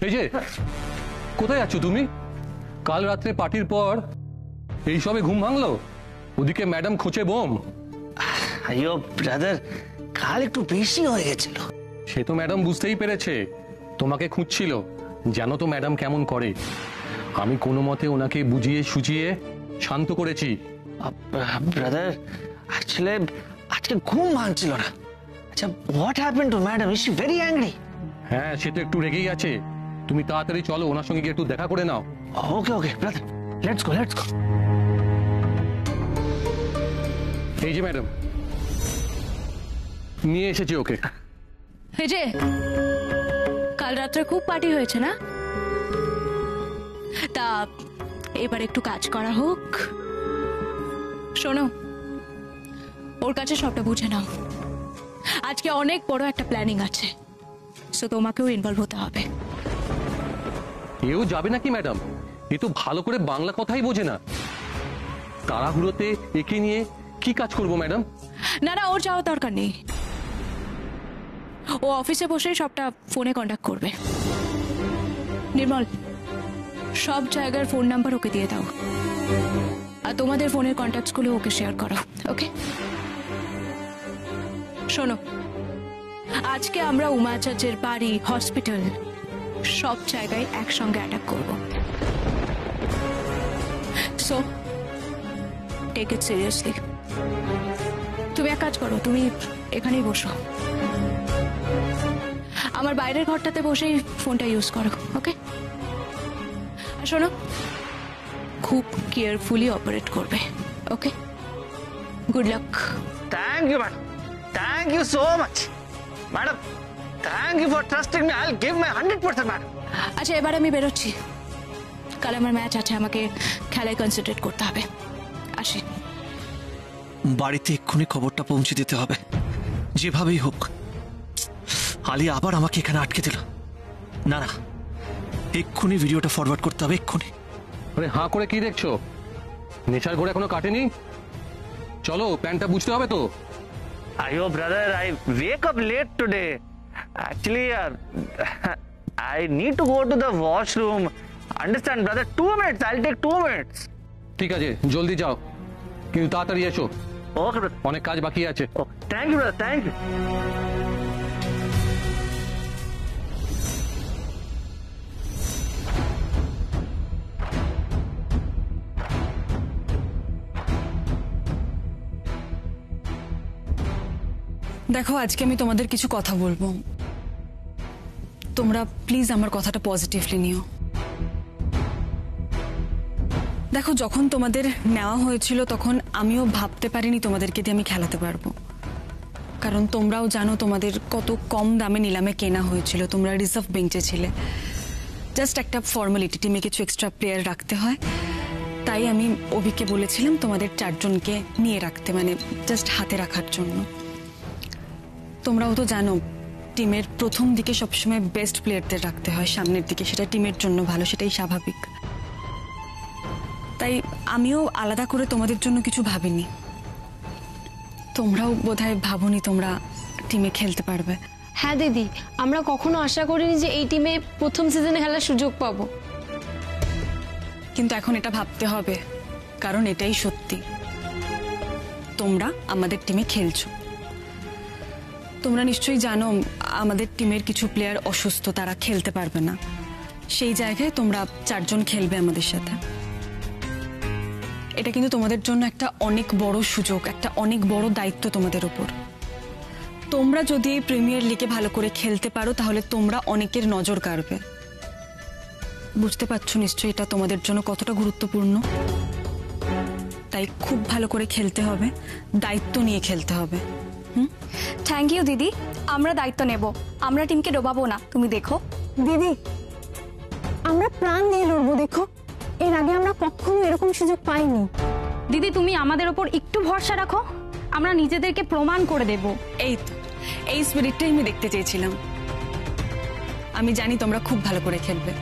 এই যে কোথায় আছো তুমি? কাল রাত্রে পার্টির পর এই সবে ঘুম ভাঙলো? ওদিকে ম্যাডাম খোঁচে বোম। আইয়ো ব্রাদার, কাল একটু বেশি হয়ে গেছিল। সে তো ম্যাডাম বুঝতেই পেরেছে, তোমাকে খুঁজছিল। জানো তো ম্যাডাম কেমন করে। আমি কোনো মতে ওনাকে বুঝিয়ে সুঝিয়ে শান্ত করেছি। ব্রাদার, আসলে আজকে ঘুম ভাঙছিল না। আচ্ছা, what happened to madam? Is she very angry? হ্যাঁ, সে তো একটু রেগেই আছে। তুমি তাড়াতাড়ি চলো, ওনার সঙ্গে গিয়ে একটু দেখা করে নাও। Okay okay brother, let's go let's go. এই যে ম্যাডাম, নিয়ে এসেছি ওকে। এই যে কাল রাত্রে খুব পার্টি হয়েছে না? তা এবার একটু কাজ করা হোক। শোনো, ওর কাছে সবটা বুঝে নাও। আজকে অনেক বড় একটা প্ল্যানিং আছে, সো তোমাকেও ইনভলভ হতে হবে। এও যাবে নাকি ম্যাডাম? এ তো ভালো করে বাংলা কথাই বোঝে না। তাড়াহুড়োতে একে নিয়ে কি কাজ করবো ম্যাডাম? না না, ওর যাওয়ার দরকার নেই। ও অফিসে বসেই সবটা ফোনে কন্ট্যাক্ট করবে। নির্মল, সব জায়গার ফোন নাম্বার ওকে দিয়ে দাও, আর তোমাদের ফোনের কন্ট্যাক্টস গুলো ওকে শেয়ার করো। ওকে? শোনো, আজকে আমরা উমাচার্যের বাড়ি, হসপিটাল, সব জায়গায় একসঙ্গে অ্যাটাক করব। So take it seriously. তুমি এক কাজ করো, তুমি এখানেই বসো, আমার বাইরের ঘরটাতে বসেই ফোনটা ইউজ করো। ওকে? আর শোনো, খুব কেয়ারফুলি অপারেট করবে। Okay? Good luck. Thank you madam, thank you so much madam. Thank you for trusting me. I will give my 100% madam. আচ্ছা, এবার আমি বেরোচ্ছি, কাল আমার ম্যাচ আছে, আমাকে খেলায় কনসেন্ট্রেট করতে হবে। আসি। বাড়িতে এক্ষুনি খবরটা পৌঁছে দিতে হবে, যেভাবেই হোক। আলী আবার আমাকে এখানে আটকে দিল। না না, এক্ষুনি ভিডিওটা ফরওয়ার্ড করতে হবে, এক্ষুনি। আরে হাঁ করে কি দেখছো? নেশার ঘোরে এখনো কাটেনি? চলো, প্ল্যানটা বুঝতে হবে তো। Ayo brother, I wake up late today. Actually, I need to go to the washroom. Understand brother? 2 minutes. I'll take 2 minutes. ঠিক আছে, জলদি যাও, কিন্তু তাড়াতাড়ি এসো, Okay brother. অনেক কাজ বাকি আছে। Oh, thank you brother. Thank you. দেখো, আজকে আমি তোমাদের কিছু কথা বলবো, তোমরা প্লিজ আমার কথাটা পজিটিভলি নিও। দেখো, যখন তোমাদের নেওয়া হয়েছিল তখন আমিও ভাবতে পারিনি তোমাদেরকে দিয়ে আমি খেলাতে পারবো, কারণ তোমরাও জানো তোমাদের কত কম দামে নিলামে কেনা হয়েছিল। তোমরা রিজার্ভ বেঞ্চে ছিলে, জাস্ট একটা ফর্মালিটি, টিমে কিছু এক্সট্রা প্লেয়ার রাখতে হয়। তাই আমি অভিকে বলেছিলাম তোমাদের 4 জনকে নিয়ে রাখতে, মানে জাস্ট হাতে রাখার জন্য। তোমরাও তো জানো টিমের প্রথম দিকে সবসময় বেস্ট প্লেয়ারদের রাখতে হয় সামনের দিকে, সেটা টিমের জন্য ভালো, সেটাই স্বাভাবিক। তাই আমিও আলাদা করে তোমাদের জন্য কিছু ভাবিনি। তোমরাও বোধহয় ভাবনি তোমরা টিমে খেলতে পারবে। হ্যাঁ দিদি, আমরা কখনো আশা করিনি যে এই টিমে প্রথম সিজনে খেলার সুযোগ পাবো। কিন্তু এখন এটা ভাবতে হবে, কারণ এটাই সত্যি, তোমরা আমাদের টিমে খেলছো। তোমরা নিশ্চয়ই জানো আমাদের টিমের কিছু প্লেয়ার অসুস্থ, তারা খেলতে পারবে না। সেই জায়গায় তোমরা 4 জন খেলবে আমাদের সাথে। এটা কিন্তু তোমাদের জন্য একটা অনেক বড় সুযোগ, একটা অনেক বড় দায়িত্ব তোমাদের উপর। তোমরা যদি এই প্রিমিয়ার লিগে ভালো করে খেলতে পারো তাহলে তোমরা অনেকের নজর কাড়বে। বুঝতে পারছো নিশ্চয়ই এটা তোমাদের জন্য কতটা গুরুত্বপূর্ণ। তাই খুব ভালো করে খেলতে হবে, দায়িত্ব নিয়ে খেলতে হবে। থ্যাংক ইউ দিদি, আমরা দায়িত্ব নেব, আমরা টিমকে ডোবাবো না, তুমি দেখো। দিদি, আমরা প্রাণ দিয়ে লড়বো, দেখো এর আগে আমরা কখনো এরকম সুযোগ পাইনি। দিদি, তুমি আমাদের ওপর একটু ভরসা রাখো, আমরা নিজেদেরকে প্রমাণ করে দেব। এই তো, এই স্পিরিটটাই আমি দেখতে চেয়েছিলাম। আমি জানি তোমরা খুব ভালো করে খেলবে,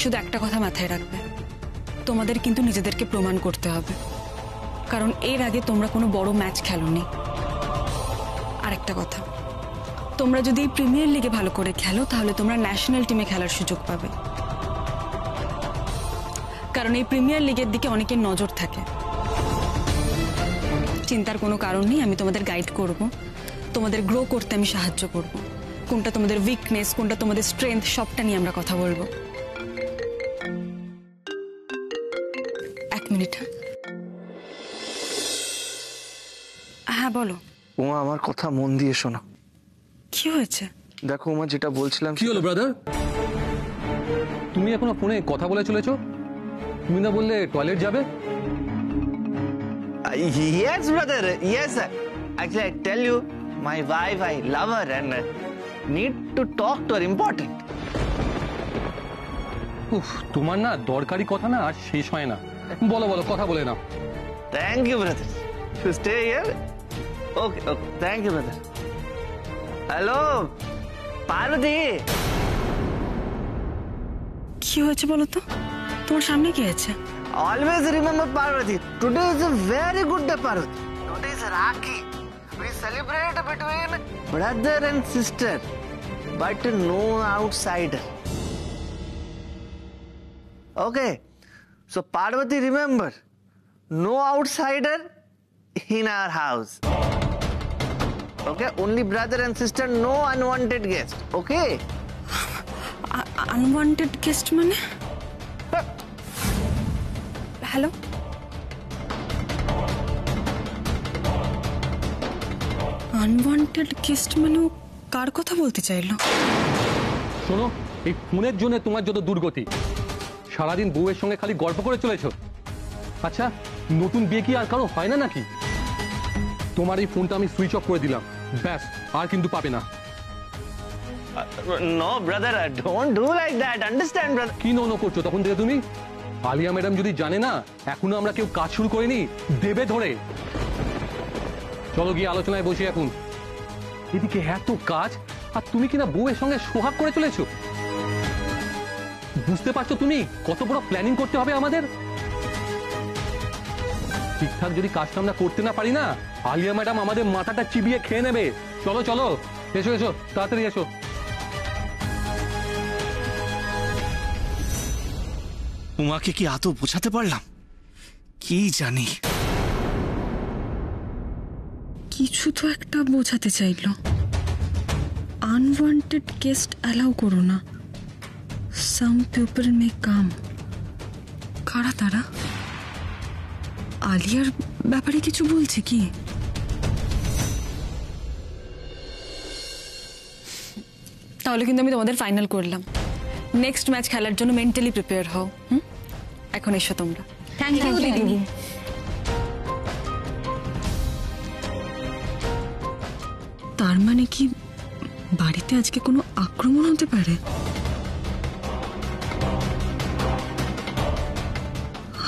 শুধু একটা কথা মাথায় রাখবে, তোমাদের কিন্তু নিজেদেরকে প্রমাণ করতে হবে, কারণ এর আগে তোমরা কোনো বড় ম্যাচ খেলোনি। আর একটা কথা, তোমরা যদি এই প্রিমিয়ার লিগে ভালো করে খেলো তাহলে তোমরা ন্যাশনাল টিমে খেলার সুযোগ পাবে, কারণ এই প্রিমিয়ার লিগের দিকে অনেকের নজর থাকে। চিন্তার কোনো কারণ নেই, আমি তোমাদের গাইড করব, তোমাদের গ্রো করতে আমি সাহায্য করব। কোনটা তোমাদের উইকনেস, কোনটা তোমাদের স্ট্রেংথ, সবটা নিয়ে আমরা কথা বলবো। এক মিনিট। হ্যাঁ বলো। উমা, আমার কথা মন দিয়ে শোনো। কি হয়েছে? দেখো উমা, যেটা বলছিলাম। কি হলো ব্রাদার? তুমি এখনো ফোনে কথা বলে চলেছো? তুমি না বললে টয়লেট যাবে? Yes, brother. Yes. Actually, I tell you, my wife, I love her and need to talk to her. Important. উফ, তোমার না দরকারি কথা না আর শেষ হয় না। বলো বলো, কথা বলে নাও। Thank you, brother. You stay here. Okay. Thank you, brother. Hello, Parvati. কি হয়েছে বলো তো? তোমার সামনে কি আছে? Always remember, Parvati. Today is a very good day, Parvati. Today is Rakhi. We celebrate between brother and sister, but no outsider. Okay. So, Parvati, remember, no outsider in our house. Okay? Only brother and sister, no unwanted guest. Okay? Unwanted guest মানে? Hello, unwanted guest মানে ও কার কথা বলতে চাইলো? শোনো, এই ফোনের জন্য তোমার যত দুর্গতি। সারাদিন বউয়ের সঙ্গে খালি গল্প করে চলেছো। আচ্ছা, নতুন বিয়ে কি আর কারো হয় না নাকি? তোমার এই ফোনটা আমি সুইচ অফ করে দিলাম, ব্যাস, আর কিন্তু পাবে না। No, brother, don't do like that. Understand, brother? কি নো করছো তখন থেকে তুমি? আলিয়া ম্যাডাম যদি জানে না এখনো আমরা কেউ কাজ শুরু করিনি, দেবে ধরে। চলো গিয়ে আলোচনায় বসি এখন। এদিকে এত কাজ আর তুমি কিনা বউয়ের সঙ্গে সোহাগ করে চলেছো। বুঝতে পারছো তুমি কত বড় প্ল্যানিং করতে হবে আমাদের? ঠিকঠাক যদি কাজটা আমরা করতে না পারি না, আলিয়া ম্যাডাম আমাদের মাথাটা চিবিয়ে খেয়ে নেবে। চলো চলো, এসো এসো, তাড়াতাড়ি এসো। উমাকে কি আদৌ বোঝাতে পারলাম? কি জানি, কিছু তো একটা বোঝাতে চাইলো। আনওয়ান্টেড গেস্ট অ্যালাউ করো না, সাম পিপল মে কাম। কারা তারা? আলিয়ার ব্যাপারে কিছু বলছে কি? তাহলে কিন্তু আমি তোমাদের ফাইনাল করলাম। নেক্সট ম্যাচ খেলার জন্য মেন্টালি প্রিপেয়ার হও। এখন এসো তোমরা। থ্যাংক ইউ দিদি। তার মানে কি বাড়িতে আজকে কোনো আক্রমণ হতে পারে?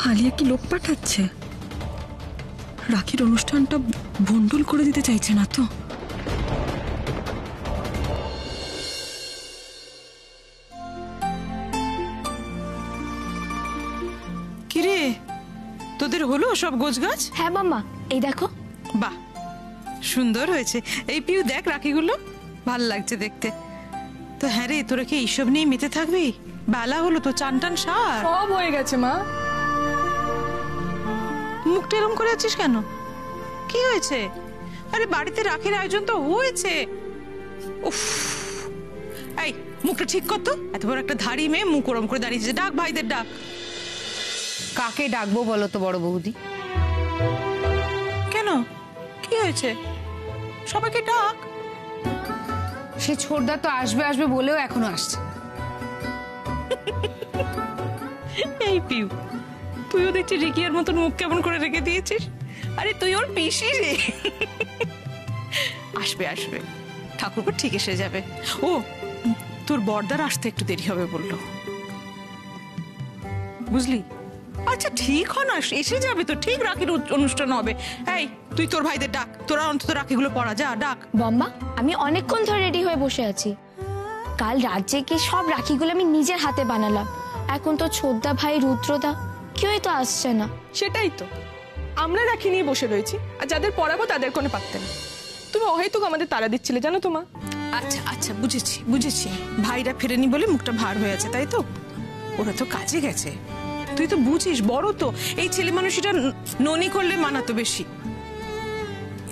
আলিয়া কি লোক পাঠাচ্ছে? রাখির অনুষ্ঠানটা ভন্ডুল করে দিতে চাইছে না তো? কিরে, তোদের হলো সব গোছগাছ? হ্যাঁ মাম্মা, এই দেখো। বাহ, সুন্দর হয়েছে। এই পিউ দেখ রাখিগুলো, ভাল লাগছে দেখতে। তো হ্যাঁ রে, তোরা কি এইসব নিয়ে মেতে থাকবি? বেলা হলো তো, চান টান সার। সব হয়ে গেছে মা। মুখটা এরম করে আছিস কেন? কি হয়েছে? আরে বাড়িতে রাখির আয়োজন তো হয়েছে। উফ, এই মুখটা ঠিক কর তো। এত বড় একটা ধাড়ি মেয়ে মুখ ওরম করে দাঁড়িয়েছে। ডাক ভাইদের ডাক। কাকে ডাকবো বলো তো বড় বৌদি? কেন, কি হয়েছে? সবাইকে ডাক। সে ছোটদা তো আসবে আসবে বলেও এখনো আসছে। এই পিউ, তুইও দেখছি রিকিয়ার মতন মুখ কেমন করে রেখে দিয়েছিস। আরে তুই ওর পিসি রে। আসবে আসবে, ঠাকুরপো ঠিক এসে যাবে। ও, তোর বর্দার আসতে একটু দেরি হবে বললো, বুঝলি? আচ্ছা ঠিক হয় না, এসে যাবে তো, ঠিক রাখির অনুষ্ঠান হবে। এই তুই তোর ভাইদের ডাক, তোরা অন্তত রাখিগুলো পড়া, যা ডাক। বম্মা, আমি অনেকক্ষণ ধরে রেডি হয়ে বসে আছি। কাল রাত জেগে সব রাখিগুলো আমি নিজের হাতে বানালাম। এখন তো ছোটদা ভাই, রুদ্রদা কেউই তো আসছে না। সেটাই তো, আমরা রাখি নিয়ে বসে রয়েছি আর যাদের পড়াবো তাদের কোনো পাত্তা নেই। তুমি অহেতুক আমাদের তাড়া দিচ্ছিলে জানো তো মা। আচ্ছা আচ্ছা, বুঝেছি বুঝেছি, ভাইরা ফেরেনি বলে মুখটা ভার হয়ে আছে, তাই তো? ওরা তো কাজে গেছে, তুই তো বুঝিস, বড় তো, এই ছেলে মানুষটা ননি করলে মানাতো বেশি।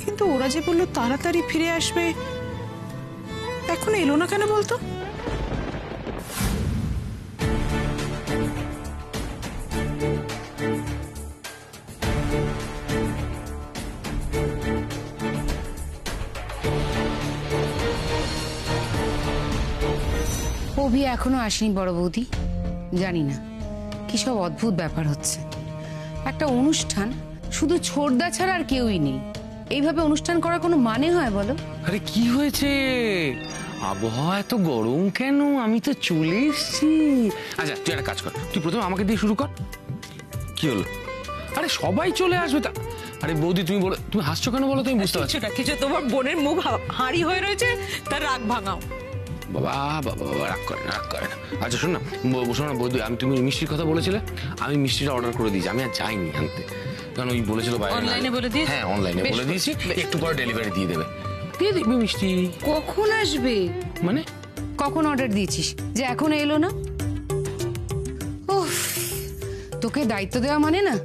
কিন্তু ওরা যে বললো তাড়াতাড়ি ফিরে আসবে, এখন এলো না কেন বলতো? অভি এখনো আসেনি বড় বৌদি, জানি না কি সব অদ্ভুত ব্যাপার হচ্ছে। একটা অনুষ্ঠান শুধু ছোটদা ছাড়া আর কেউই নেই, এইভাবে অনুষ্ঠান করার কোনো মানে হয় বলো? আরে কি হয়েছে, আবহাওয়া এত গরম কেন? আমি তো চলে এসছি। আচ্ছা তুই একটা কাজ কর, তুই প্রথমে আমাকে দিয়ে শুরু কর। কি হলো? আরে সবাই চলে আসবে তা। আরে বৌদি তুমি বলো, তুমি হাসছো কেন বলো তো? আমি বুঝতে পারছি কিছুটা কিছু, তোমার বোনের মুখ হাঁড়ি হয়ে রয়েছে, তার রাগ ভাঙাও। বাবা বাবা বাবা, রাগ করে না রাগ করে না। আচ্ছা শোন না শোন না বৌদি, তুমি মিষ্টির কথা বলেছিলে, আমি মিষ্টিটা অর্ডার করে দিয়েছি, আমি আর যাইনি আনতে, কারণ ওই বলেছিল বাইরে। অনলাইনে বলে দিয়েছি? হ্যাঁ অনলাইনে বলে দিয়েছি, একটু পরে ডেলিভারি দিয়ে দেবে। দিয়ে দেখবি মিষ্টি কখন আসবে? মানে কখন অর্ডার দিয়েছিস যে এখনো এলো না? উফ, তোকে দায়িত্ব দেওয়া মানে না,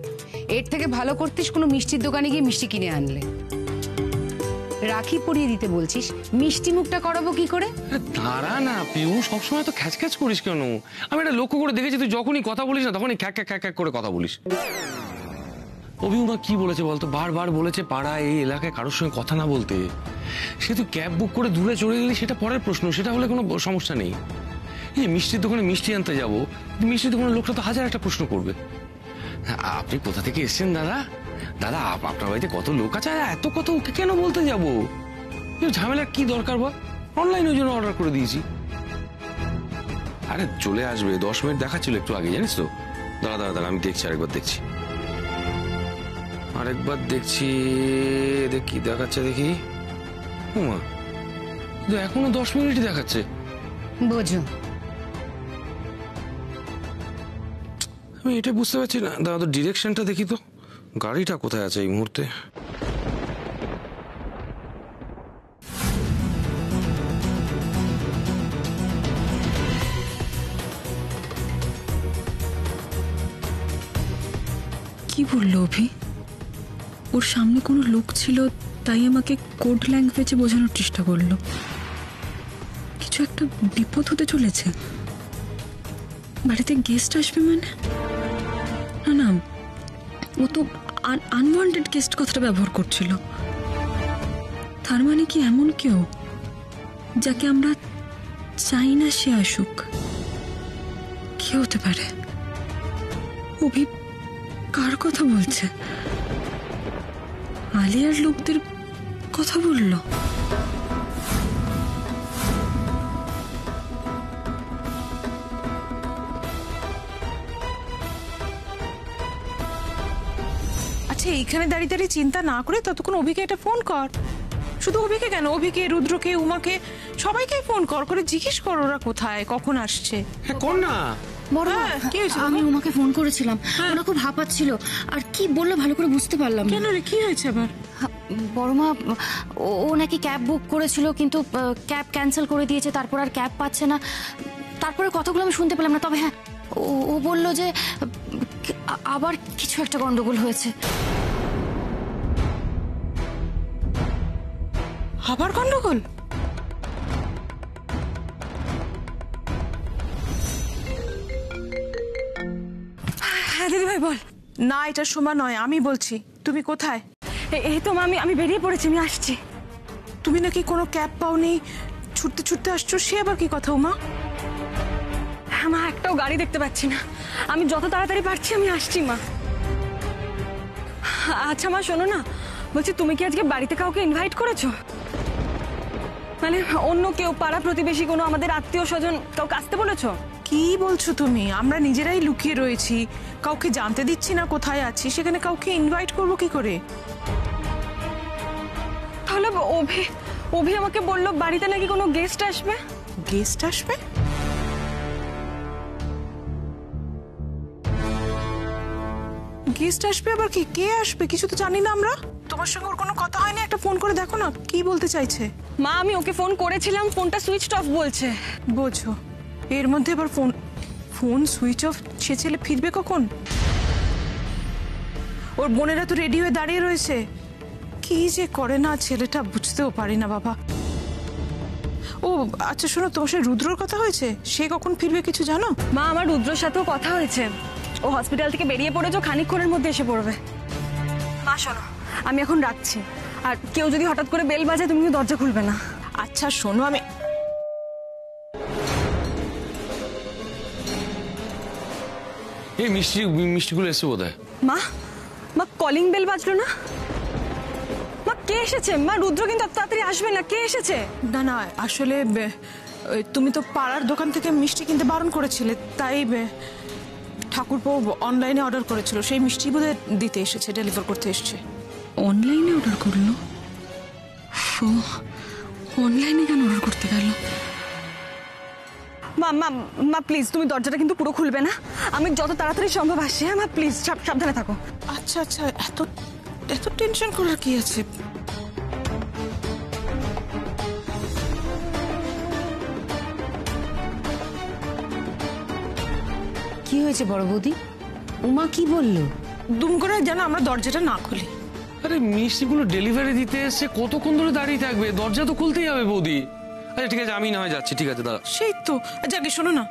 এর থেকে ভালো করতিস কোনো মিষ্টির দোকানে গিয়ে মিষ্টি কিনে আনলে। রাখি পরিয়ে দিতে বলছিস, মিষ্টি মুখটা করাবো কি করে? দাঁড়া না পিউ, সবসময় তো খ্যাচ খ্যাচ করিস কেন? আমি এটা লক্ষ্য করে দেখেছি, তুই যখনই কথা বলিস না তখনই খ্যাক খ্যাক খ্যাক খ্যাক করে কথা বলিস। অভিমা কি বলেছে বলতো? বারবার বলেছে পাড়ায় এই এলাকায় কারোর সঙ্গে কথা না বলতে। সে তুই ক্যাব বুক করে দূরে চলে গেলি সেটা পরের প্রশ্ন, সেটা হলে কোনো সমস্যা নেই। এই মিষ্টির দোকানে মিষ্টি আনতে যাবো, মিষ্টির দোকানের লোকটা তো হাজার একটা প্রশ্ন করবে। আপনি কোথা থেকে এসছেন দাদা? দাদা আপনার বাড়িতে কত লোক আছে? এত কথা ওকে কেন বলতে যাবো? ঝামেলার কি দরকার বল? অনলাইনের জন্য অর্ডার করে দিয়েছি। আরে চলে আসবে, 10 মিনিট দেখাচ্ছিল একটু আগে, জানিস তো। দাঁড়া দাঁড়া দাঁড়া, আমি দেখছি, আরেকবার দেখছি, আরেকবার দেখছি, কি দেখাচ্ছে দেখি। হুমা, এখনো 10 মিনিটই দেখাচ্ছে। বোঝো, আমি এটা বুঝতে পারছি না। দাদা তো ডিরেকশনটা দেখি তো, গাড়িটা কোথায় আছে এই মুহূর্তে। কি বললো অভি? ওর সামনে কোনো লোক ছিল তাই আমাকে কোড ল্যাঙ্গুয়েজে বোঝানোর চেষ্টা করলো। কিছু একটা বিপদ হতে চলেছে। বাড়িতে গেস্ট আসবে মানে? না না, ও তো আনওয়ান্টেড গেস্ট কথাটা ব্যবহার করছিল। তার মানে কি এমন কেউ যাকে আমরা চাই না সে আসুক? কি হতে পারে? অভি কার কথা বলছে? আলিয়ার লোকদের কথা বললো? আচ্ছা এইখানে দাঁড়িয়ে দাঁড়িয়ে চিন্তা না করে ততক্ষণ অভিকে একটা ফোন কর। শুধু অভিকে কেন, অভিকে, রুদ্রকে, উমাকে, সবাইকে ফোন কর, করে জিজ্ঞেস কর ওরা কোথায়, কখন আসছে। হ্যাঁ কর না। কি হয়েছে? আমি উমাকে ফোন করেছিলাম, ওরা খুব হাঁপাচ্ছিল, আর কি বললো ভালো করে বুঝতে পারলাম না। কেন রে, কি হয়েছে আবার? বড়মা, ও নাকি ক্যাব বুক করেছিল কিন্তু ক্যাব ক্যান্সেল করে দিয়েছে, তারপর আর ক্যাব পাচ্ছে না। তারপরে কথাগুলো আমি শুনতে পেলাম না, তবে হ্যাঁ ও বললো যে আবার কিছু একটা গন্ডগোল হয়েছে। আবার গন্ডগোল? হ্যাঁ দিদি ভাই বল। না এটা সোমা নয়, আমি বলছি। তুমি কোথায়? এই তো মা, আমি বেরিয়ে পড়েছি, আমি আসছি। তুমি নাকি কোনো ক্যাব পাওনি, ছুটতে ছুটতে আসছো, সে আবার কি কথা উমা? হ্যাঁ মা, একটাও গাড়ি দেখতে পাচ্ছি না, আমি যত তাড়াতাড়ি পারছি আমি আসছি মা। আচ্ছা মা শোনো না, বলছি তুমি কি আজকে বাড়িতে কাউকে ইনভাইট করেছো? মানে অন্য কেউ, পাড়া প্রতিবেশী, কোনো আমাদের আত্মীয় স্বজন কাউকে আসতে বলেছো? কি বলছো তুমি? আমরা নিজেরাই লুকিয়ে রয়েছি, কাউকে জানতে দিচ্ছি না কোথায় আছি, সেখানে কাউকে ইনভাইট করবো কি করে? তাহলে অভি আমাকে বললো বাড়িতে নাকি কোনো গেস্ট আসবে। গেস্ট আসবে? গেস্ট আসবে আবার কি, কে আসবে কিছু তো জানি না আমরা। তোমার সঙ্গে ওর কোনো কথা হয়নি? একটা ফোন করে দেখো না কি বলতে চাইছে। মা আমি ওকে ফোন করেছিলাম, ফোনটা সুইচ অফ বলছে। বোঝো এর মধ্যে আবার ফোন সুইচ অফ। সে ছেলে ফিরবে কখন? ওর বোনেরা তো রেডি হয়ে দাঁড়িয়ে রয়েছে। কি যে করে না ছেলেটা, বুঝতেও পারি না বাবা। ও আচ্ছা শোনো, তোমার সাথে রুদ্রর কথা হয়েছে? সে কখন ফিরবে কিছু জানো? মা আমার রুদ্রর সাথেও কথা হয়েছে, ও হসপিটাল থেকে বেরিয়ে পড়েছে, খানিকক্ষণের মধ্যে এসে পড়বে। মা শোনো, আমি এখন রাখছি, আর কেউ যদি হঠাৎ করে বেল বাজে তুমি দরজা খুলবে না। আচ্ছা শোনো, আমি এই মিষ্টিগুলো এসে বোধ হয়। মা মা কলিং বেল বাজলো না? মা কে এসেছে? মা রুদ্র কিন্তু এত তাড়াতাড়ি আসবে না, কে এসেছে? না না আসলে তুমি তো পাড়ার দোকান থেকে মিষ্টি কিনতে বারণ করেছিলে, তাই ঠাকুরপো অনলাইনে অর্ডার করেছিল, সেই মিষ্টি বোধহয় দিতে এসেছে, ডেলিভার করতে এসেছে। অনলাইনে অর্ডার করলো? অনলাইনে কেন অর্ডার করতে গেল? মা মা মা প্লিজ তুমি দরজাটা কিন্তু পুরো খুলবে না, আমি যত তাড়াতাড়ি সম্ভব আসছি। হ্যাঁ মা প্লিজ সাবধানে থাকো। আচ্ছা আচ্ছা, এত এত টেনশন করার কি আছে? কি হয়েছে বড় বৌদি? উমা কি বললো? দুম করে যেন আমরা দরজাটা না খুলি। আরে মিষ্টিগুলো ডেলিভারি দিতে এসছে, কতক্ষণ ধরে দাঁড়িয়ে থাকবে? দরজা তো খুলতেই হবে বৌদি। আচ্ছা ঠিক আছে, আমি না হয় যাচ্ছি। ঠিক আছে দাদা। সেই তো। আচ্ছা আগে শোনো না।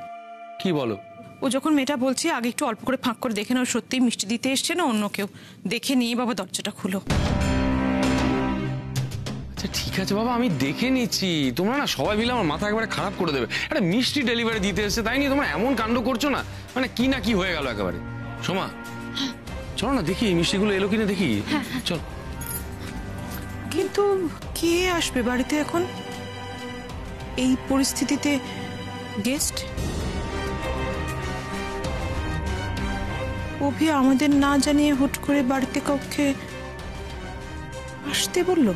কি বলো? ও যখন মেয়েটা বলছে আগে একটু অল্প করে ফাঁক করে দেখে নাও, সত্যি মিষ্টি দিতে এসছে না অন্য কেউ। দেখে নিয়ে বাবা দরজাটা খুলো। আচ্ছা ঠিক আছে বাবা, আমি দেখে নিচ্ছি। তোমরা না সবাই মিলে আমার মাথা একবারে খারাপ করে দেবে। একটা মিষ্টি ডেলিভারি দিতে এসছে তাই নিয়ে তোমরা এমন কাণ্ড করছো না, মানে কি না কি হয়ে গেল একেবারে। সোমা চলো না দেখি মিষ্টিগুলো এলো কিনা দেখি। চল। কিন্তু কে আসবে বাড়িতে এখন এই পরিস্থিতিতে? গেস্ট অভি আমাদের না জানিয়ে হুট করে বাড়িতে কাউকে আসতে বললো?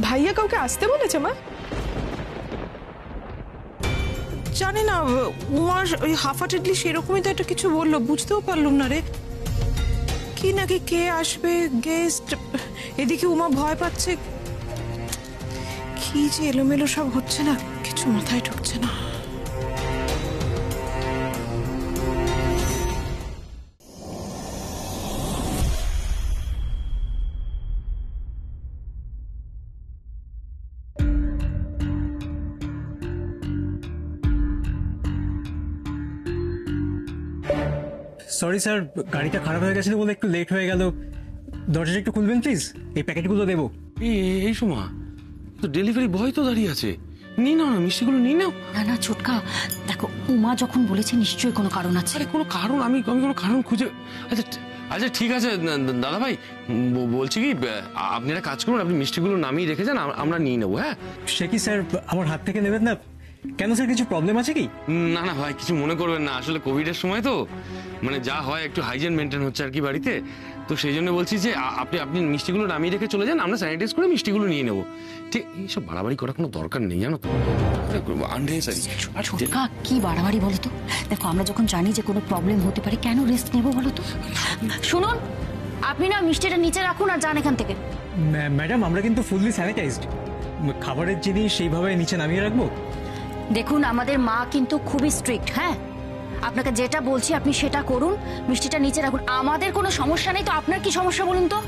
ভাইয়া কাউকে আসতে বলেছে মা? জানি না, উমার ওই হাফাটেডলি সেরকমই তো একটা কিছু বললো, বুঝতেও পারলাম না রে। কি নাকি কে আসবে গেস্ট, এদিকে উমা ভয় পাচ্ছে। কি যে এলোমেলো সব হচ্ছে না, কিছু মাথায় ঢুকছে না। সরি স্যার, গাড়িটা খারাপ হয়ে গেছিল বলে একটু লেট হয়ে গেল। দরজাটা একটু খুলবেন প্লিজ, এই প্যাকেটগুলো দেবো। এই সোমা, তো ডেলিভারি বয় তো দাঁড়িয়ে আছে, নিয়ে নাও না মিষ্টিগুলো, নিয়ে নাও। না না ছোটকা, দেখো উমা যখন বলেছে নিশ্চয়ই কোনো কারণ আছে। আরে কোনো কারণ, আমি কোনো কারণ খুঁজে। আচ্ছা আচ্ছা ঠিক আছে দাদা ভাই, বলছি কি আপনি একটা কাজ করুন, আপনি মিষ্টিগুলো নামিয়ে রেখে যান, আমরা নিয়ে নেবো। হ্যাঁ সে কি স্যার আমার হাত থেকে নেবেন না? কেন স্যার, কিছু প্রবলেম আছে কি? না না ভাই, কিছু মনে করবেন না, আসলে কোভিড এর সময় তো মানে যা হয় একটু হাইজিন মেনটেন হচ্ছে আর কি বাড়িতে, তো সেই জন্য বলছি যে আপনি মিষ্টিগুলো নামিয়ে রেখে চলে যান, আমরা স্যানিটাইজ করে মিষ্টিগুলো নিয়ে নেবো। ঠিক, এইসব বাড়াবাড়ি করার কোনো দরকার নেই জানো তো। ছোটকা কি বাড়াবাড়ি বলো তো? দেখো আমরা যখন জানি যে কোনো প্রবলেম হতে পারে, কেন রিস্ক নেবো বলো তো? শুনুন, আপনি না মিষ্টিটা নিচে রাখুন আর যান এখান থেকে। ম্যাডাম আমরা কিন্তু ফুললি স্যানিটাইজড, খাবারের জিনিস সেইভাবে নিচে নামিয়ে রাখবো? দেখুন আমাদের মা কিন্তু খুবই স্ট্রিক্ট। হ্যাঁ আপনাকে যেটা বলছি আপনি সেটা করুন, মিষ্টিটা নিচে রাখুন। আমাদের কোনো সমস্যা নেই তো, আপনার কি সমস্যা বলুন তো?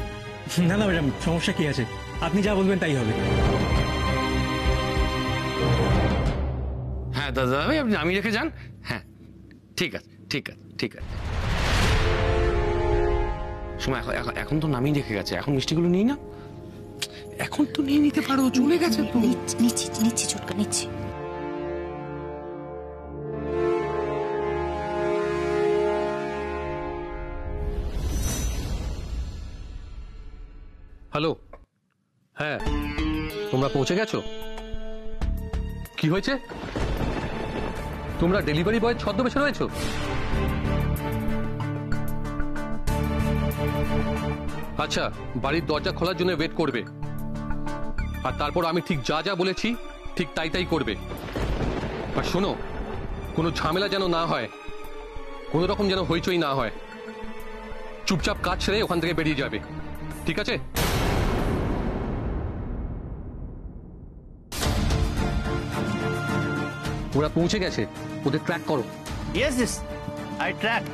না না ম্যাডাম, সমস্যা কি আছে, আপনি যা বলবেন তাই হবে। হ্যাঁ দাদা ভাই, আপনি নামিয়ে রেখে যান। হ্যাঁ ঠিক আছে ঠিক আছে ঠিক আছে। সময় এখন তো নামিয়ে রেখে গেছে, এখন মিষ্টিগুলো নিই না, এখন তো নিয়ে নিতে পারো, চলে গেছে তো। নিচ্ছি নিচ্ছি ছোটকা, নিচ্ছি। হ্যালো, হ্যাঁ তোমরা পৌঁছে গেছো? কি হয়েছে? তোমরা ডেলিভারি বয়ের ছদ্মবেশে রয়েছো? আচ্ছা, বাড়ির দরজা খোলার জন্য ওয়েট করবে, আর তারপর আমি ঠিক যা যা বলেছি ঠিক তাই তাই করবে। আর শোনো, কোনো ঝামেলা যেন না হয়, কোনো রকম যেন হইচই না হয়। চুপচাপ কাজ ছেড়ে ওখান থেকে বেরিয়ে যাবে, ঠিক আছে? ওরা পৌঁছে গেছে, ওদের ট্র্যাক করো। Yes, yes. I track.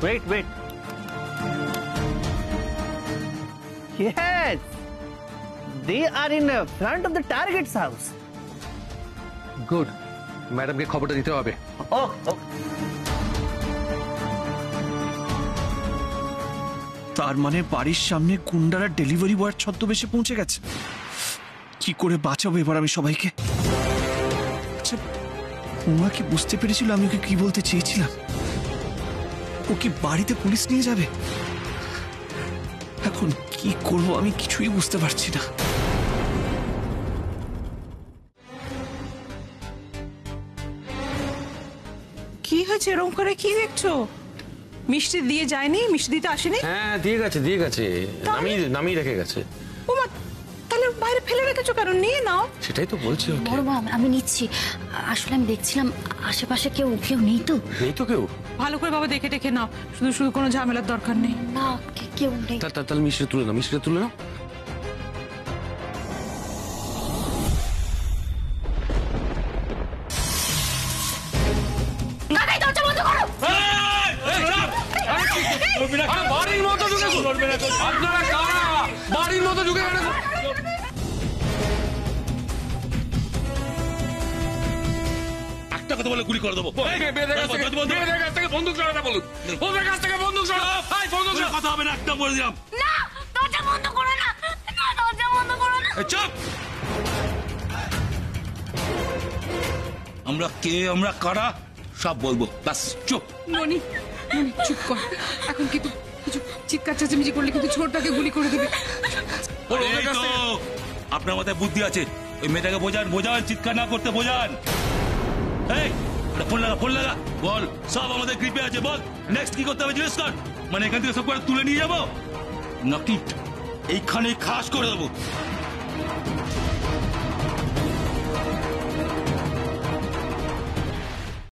Wait. Yes. They are in front of the target's house. Good, ম্যাডামকে খবরটা দিতে হবে। Oh. তার মানে বাড়ির সামনে গুন্ডারা ডেলিভারি বয়ের ছদ্মবেশে পৌঁছে গেছে। কি করে বাঁচাবো এবার আমি সবাইকে? আচ্ছা, ওমা কি বুঝতে পেরেছিল আমি ওকে কি বলতে চেয়েছিলাম? ও কি বাড়িতে পুলিশ নিয়ে যাবে? এখন কি করবো আমি কিছুই বুঝতে পারছি না। কি হয়েছে এরকম করে? কি দেখছো? মিষ্টি দিয়ে যায়নি? মিষ্টি দিতে আসেনি? হ্যাঁ দিয়ে গেছে, নামিয়ে রেখে গেছে। ও মা, তাহলে বাইরে ফেলে রেখেছো কেন? নিয়ে নাও। সেটাই তো বলছি ওকে। বড় মা, আমি নিচ্ছি। আসলে আমি দেখছিলাম আশেপাশে কেউ নেই তো। নেই তো কেউ? ভালো করে বাবা দেখে টেখে নাও, শুধু কোনো ঝামেলার দরকার নেই। না, কেউ নেই। তাহলে মিষ্টিটা তুলে নাও। বাড়ির মতো আপনারা কারা? বাড়ির মতো ঢুকে গেছে। একটা কথা বলে গুলি করে দেবো। বন্দুক সরাতে বলুন, ওদের কাছ থেকে বন্দুক সরাও। কথা হবে না, একটা বলে দিলাম। না, দরজা বন্ধ করো না। দরজা বন্ধ করো না। চুপ! আমরা কে, আমরা কারা সব বলবো, বাস চুপ। মনি, চুপ কর। এখন কিন্তু কিছু চিৎকার চেঁচামেচি করলে কিন্তু ছোটটাকে গুলি করে দেবে। আপনার মাথায় বুদ্ধি আছে, ওই মেয়েটাকে বোঝান, চিৎকার না করতে বোঝান। এই ফোন লাগা, বল সব আমাদের গ্রিপে আছে, বল নেক্সট কি করতে হবে জিজ্ঞেস কর। মানে এখান থেকে সব করে তুলে নিয়ে যাবো নাকি এইখানে খাস করে দেবো?